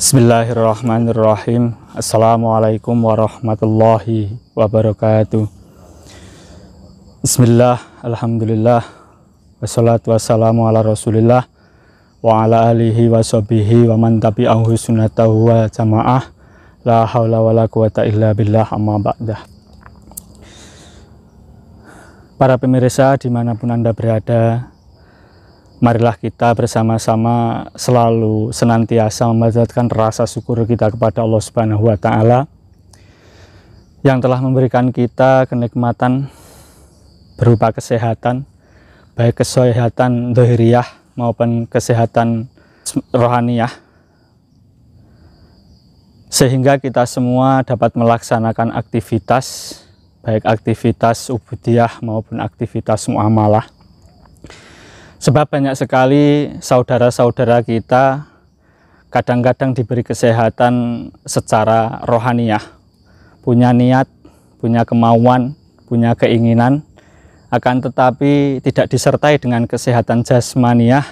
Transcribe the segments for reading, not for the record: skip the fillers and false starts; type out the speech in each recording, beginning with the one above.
Bismillahirrahmanirrahim. Assalamualaikum warahmatullahi wabarakatuh. Bismillah, alhamdulillah, wassalatu wassalamu ala rasulillah wa ala alihi wa sahbihi wa man tabi'ahu sunnatahu wa jamaah. La hawla wa la quwata illa billah, amma ba'dah. Para pemirsa dimanapun Anda berada, marilah kita bersama-sama selalu senantiasa memanjatkan rasa syukur kita kepada Allah Subhanahu wa Ta'ala yang telah memberikan kita kenikmatan berupa kesehatan, baik kesehatan zahiriyah maupun kesehatan rohaniyah, sehingga kita semua dapat melaksanakan aktivitas, baik aktivitas ubudiyah maupun aktivitas muamalah. Sebab banyak sekali saudara-saudara kita kadang-kadang diberi kesehatan secara rohaniyah, punya niat, punya kemauan, punya keinginan, akan tetapi tidak disertai dengan kesehatan jasmaniah,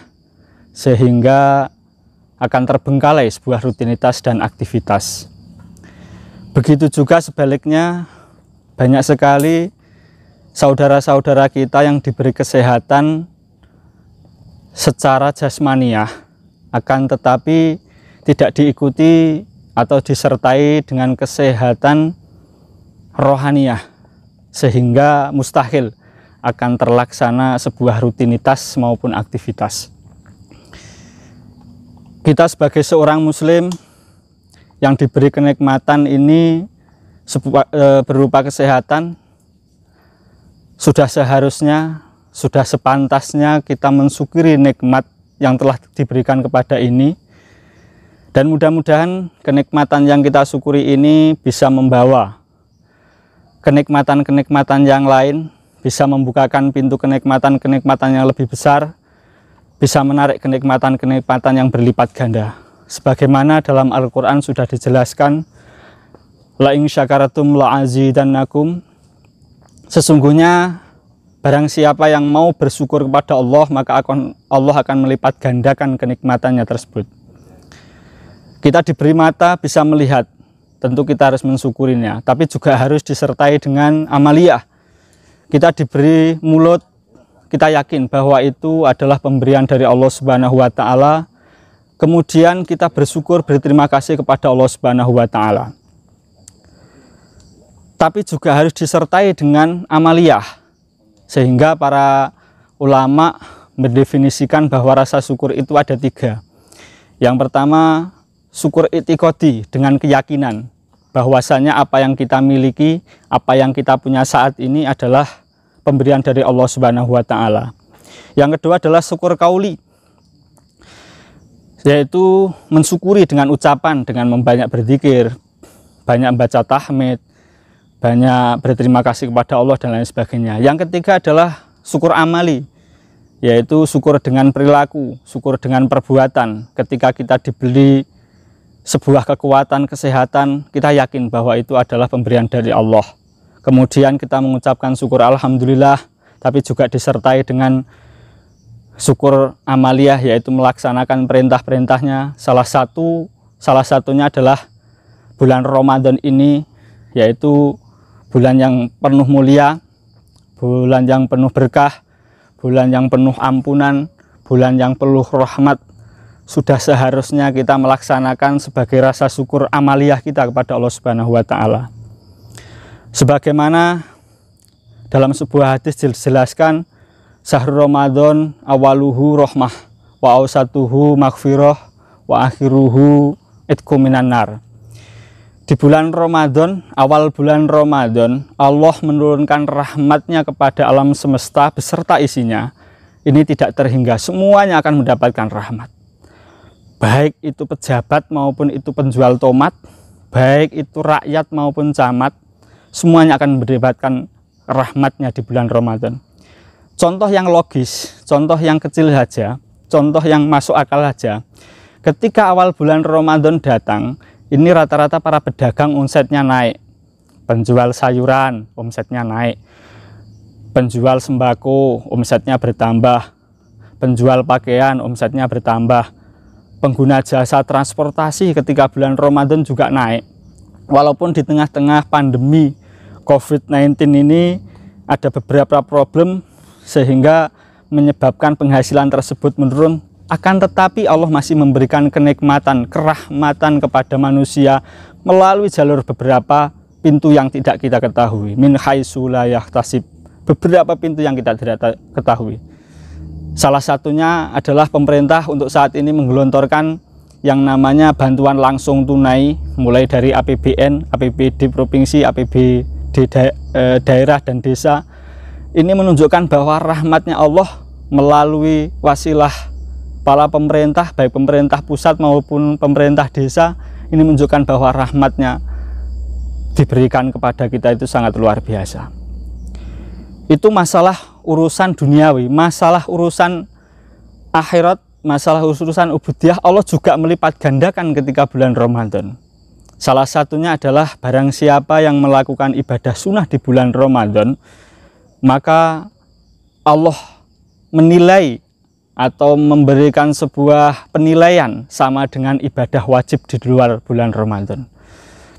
sehingga akan terbengkalai sebuah rutinitas dan aktivitas. Begitu juga sebaliknya, banyak sekali saudara-saudara kita yang diberi kesehatan secara jasmaniah, akan tetapi tidak diikuti atau disertai dengan kesehatan rohaniyah, sehingga mustahil akan terlaksana sebuah rutinitas maupun aktivitas. Kita sebagai seorang muslim yang diberi kenikmatan ini berupa kesehatan, sudah seharusnya, sudah sepantasnya kita mensyukuri nikmat yang telah diberikan kepada ini, dan mudah-mudahan kenikmatan yang kita syukuri ini bisa membawa kenikmatan-kenikmatan yang lain, bisa membukakan pintu kenikmatan-kenikmatan yang lebih besar, bisa menarik kenikmatan-kenikmatan yang berlipat ganda. Sebagaimana dalam Al-Quran sudah dijelaskan, la in syakaratum la azidannakum, sesungguhnya barang siapa yang mau bersyukur kepada Allah, maka Allah akan melipat gandakan kenikmatannya tersebut. Kita diberi mata bisa melihat, tentu kita harus mensyukurinya, tapi juga harus disertai dengan amaliyah. Kita diberi mulut, kita yakin bahwa itu adalah pemberian dari Allah Subhanahu wa Ta'ala. Kemudian kita bersyukur, berterima kasih kepada Allah Subhanahu wa Ta'ala. Tapi juga harus disertai dengan amaliyah, sehingga para ulama mendefinisikan bahwa rasa syukur itu ada tiga. Yang pertama, syukur itikodi, dengan keyakinan bahwasanya apa yang kita miliki, apa yang kita punya saat ini adalah pemberian dari Allah Subhanahu wa Ta'ala. Yang kedua adalah syukur kauli, yaitu mensyukuri dengan ucapan, dengan membanyak berzikir, banyak membaca tahmid, banyak berterima kasih kepada Allah dan lain sebagainya. Yang ketiga adalah syukur amali, yaitu syukur dengan perilaku, syukur dengan perbuatan. Ketika kita diberi sebuah kekuatan, kesehatan, kita yakin bahwa itu adalah pemberian dari Allah. Kemudian kita mengucapkan syukur alhamdulillah, tapi juga disertai dengan syukur amaliyah, yaitu melaksanakan perintah-perintahnya. Salah satunya adalah bulan Ramadan ini, yaitu bulan yang penuh mulia, bulan yang penuh berkah, bulan yang penuh ampunan, bulan yang penuh rahmat. Sudah seharusnya kita melaksanakan sebagai rasa syukur amaliyah kita kepada Allah Subhanahu wa Ta'ala. Sebagaimana dalam sebuah hadis dijelaskan, syahrul Ramadan awaluhu rahmah, wa awsatuhu maghfirah, wa akhiruhu itqu minan nar. Di bulan Ramadan, awal bulan Ramadan, Allah menurunkan rahmatnya kepada alam semesta beserta isinya. Ini tidak terhingga, semuanya akan mendapatkan rahmat. Baik itu pejabat maupun itu penjual tomat, baik itu rakyat maupun camat, semuanya akan mendapatkan rahmatnya di bulan Ramadan. Contoh yang logis, contoh yang kecil saja, contoh yang masuk akal saja. Ketika awal bulan Ramadan datang, ini rata-rata para pedagang omsetnya naik, penjual sayuran omsetnya naik, penjual sembako omsetnya bertambah, penjual pakaian omsetnya bertambah, pengguna jasa transportasi ketika bulan Ramadan juga naik. Walaupun di tengah-tengah pandemi COVID-19 ini ada beberapa problem sehingga menyebabkan penghasilan tersebut menurun, akan tetapi Allah masih memberikan kenikmatan, kerahmatan kepada manusia melalui jalur beberapa pintu yang tidak kita ketahui. Min haitsu la yahtasib, beberapa pintu yang kita tidak ketahui. Salah satunya adalah pemerintah untuk saat ini menggelontorkan yang namanya bantuan langsung tunai, mulai dari APBN, APBD provinsi, APBD daerah dan desa. Ini menunjukkan bahwa rahmatnya Allah melalui wasilah para pemerintah, baik pemerintah pusat maupun pemerintah desa. Ini menunjukkan bahwa rahmatnya diberikan kepada kita itu sangat luar biasa. Itu masalah urusan duniawi, masalah urusan akhirat, masalah urusan ubudiyah. Allah juga melipat gandakan ketika bulan Ramadan. Salah satunya adalah barang siapa yang melakukan ibadah sunnah di bulan Ramadan, maka Allah menilai atau memberikan sebuah penilaian sama dengan ibadah wajib di luar bulan Ramadan.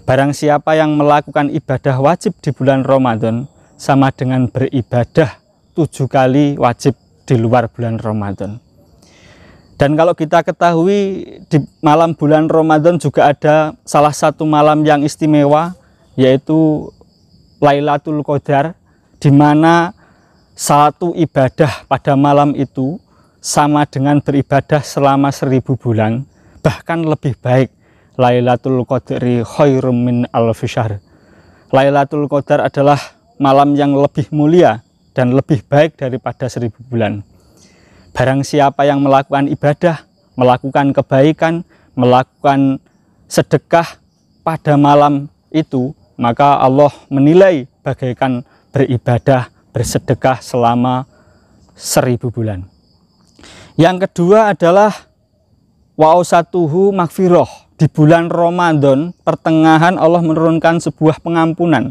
Barang siapa yang melakukan ibadah wajib di bulan Ramadan sama dengan beribadah 7 kali wajib di luar bulan Ramadan. Dan kalau kita ketahui di malam bulan Ramadan juga ada salah satu malam yang istimewa, yaitu Lailatul Qadar, di mana satu ibadah pada malam itu sama dengan beribadah selama 1000 bulan, bahkan lebih baik. Lailatul Qadri khairum min alfi syahr. Lailatul Qadar adalah malam yang lebih mulia dan lebih baik daripada 1000 bulan. Barang siapa yang melakukan ibadah, melakukan kebaikan, melakukan sedekah pada malam itu, maka Allah menilai bagaikan beribadah, bersedekah selama 1000 bulan. Yang kedua adalah wa'usatuhu magfirah. Di bulan Ramadan pertengahan Allah menurunkan sebuah pengampunan.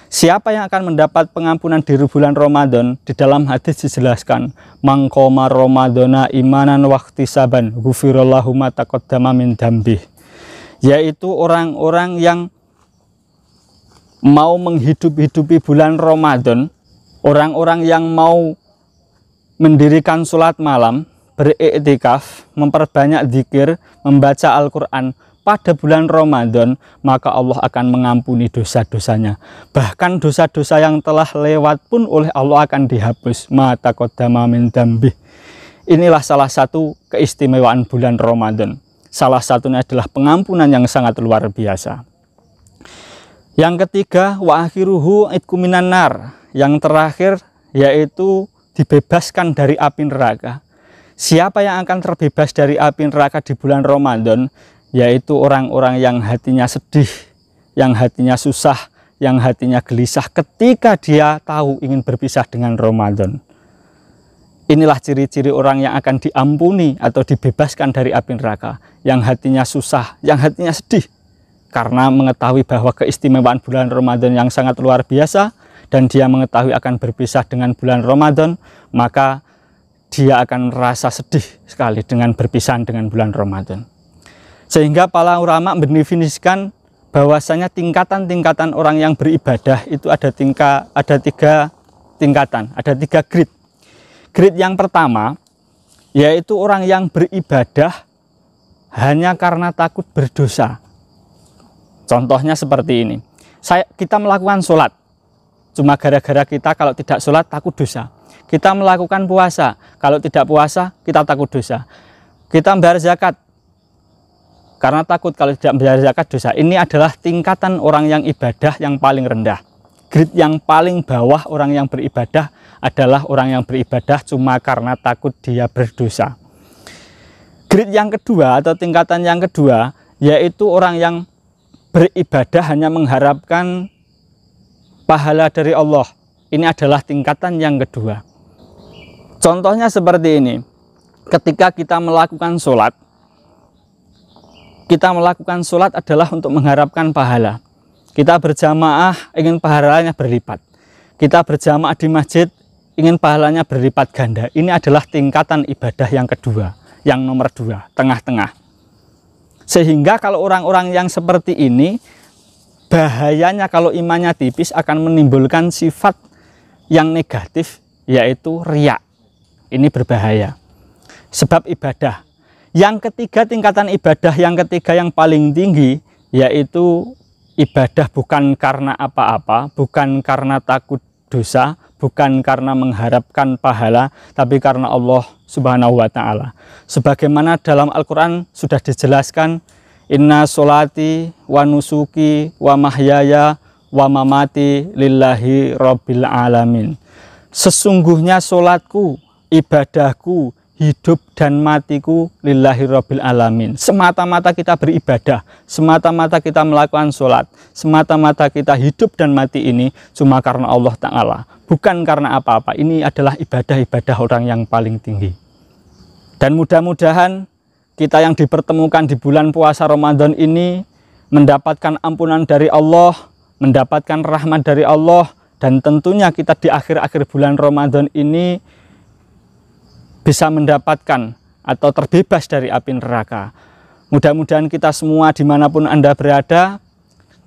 Siapa yang akan mendapat pengampunan di bulan Ramadan? Di dalam hadis dijelaskan, mangkoma Ramadana imanan wahtisaban ghufirallahu ma taqaddama min dzambih. Yaitu orang-orang yang mau menghidup-hidupi bulan Ramadan, orang-orang yang mau mendirikan sholat malam, beriktikaf, memperbanyak zikir, membaca Al-Quran pada bulan Ramadan, maka Allah akan mengampuni dosa-dosanya. Bahkan dosa-dosa yang telah lewat pun oleh Allah akan dihapus. Ma taqaddama min dzambih. Inilah salah satu keistimewaan bulan Ramadan. Salah satunya adalah pengampunan yang sangat luar biasa. Yang ketiga, wa akhiruhu itqu minan nar. Yang terakhir yaitu dibebaskan dari api neraka. Siapa yang akan terbebas dari api neraka di bulan Ramadan? Yaitu orang-orang yang hatinya sedih, yang hatinya susah, yang hatinya gelisah ketika dia tahu ingin berpisah dengan Ramadan. Inilah ciri-ciri orang yang akan diampuni atau dibebaskan dari api neraka. Yang hatinya susah, yang hatinya sedih, karena mengetahui bahwa keistimewaan bulan Ramadan yang sangat luar biasa, dan dia mengetahui akan berpisah dengan bulan Ramadan, maka dia akan merasa sedih sekali dengan berpisah dengan bulan Ramadan. Sehingga para ulama mendefinisikan bahwasanya tingkatan-tingkatan orang yang beribadah itu ada 3 tingkatan, ada 3 grade. Grade yang pertama yaitu orang yang beribadah hanya karena takut berdosa. Contohnya seperti ini. Kita melakukan sholat cuma gara-gara kita kalau tidak sholat takut dosa. Kita melakukan puasa, kalau tidak puasa kita takut dosa. Kita membayar zakat karena takut kalau tidak membayar zakat dosa. Ini adalah tingkatan orang yang ibadah yang paling rendah. Grade yang paling bawah orang yang beribadah adalah orang yang beribadah cuma karena takut dia berdosa. Grade yang kedua atau tingkatan yang kedua yaitu orang yang beribadah hanya mengharapkan pahala dari Allah. Ini adalah tingkatan yang kedua. Contohnya seperti ini. Ketika kita melakukan sholat adalah untuk mengharapkan pahala. Kita berjamaah ingin pahalanya berlipat. Kita berjamaah di masjid ingin pahalanya berlipat ganda. Ini adalah tingkatan ibadah yang kedua, yang nomor 2, tengah-tengah. Sehingga kalau orang-orang yang seperti ini, bahayanya kalau imannya tipis akan menimbulkan sifat yang negatif, yaitu riya. Ini berbahaya. Sebab ibadah. Yang ketiga, tingkatan ibadah yang ketiga yang paling tinggi, yaitu ibadah bukan karena apa-apa, bukan karena takut dosa, bukan karena mengharapkan pahala, tapi karena Allah Subhanahu wa ta'ala. Sebagaimana dalam Al-Quran sudah dijelaskan, inna sholati wa nusuki wa mahyaya wa mamati lillahi rabbil alamin. Sesungguhnya sholatku, ibadahku, hidup dan matiku lillahi rabbil alamin. Semata-mata kita beribadah, semata-mata kita melakukan sholat, semata-mata kita hidup dan mati ini cuma karena Allah Ta'ala, bukan karena apa-apa. Ini adalah ibadah-ibadah orang yang paling tinggi. Dan mudah-mudahan kita yang dipertemukan di bulan puasa Ramadan ini mendapatkan ampunan dari Allah, mendapatkan rahmat dari Allah, dan tentunya kita di akhir-akhir bulan Ramadan ini bisa mendapatkan atau terbebas dari api neraka. Mudah-mudahan kita semua dimanapun Anda berada,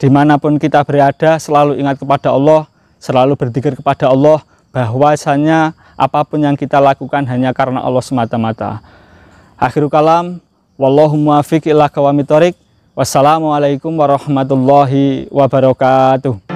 dimanapun kita berada, selalu ingat kepada Allah, selalu berzikir kepada Allah, bahwasanya apapun yang kita lakukan hanya karena Allah semata-mata. Akhirul kalam, wallahu muwaffiq ila aqwamit thoriq. Wassalamualaikum warahmatullahi wabarakatuh.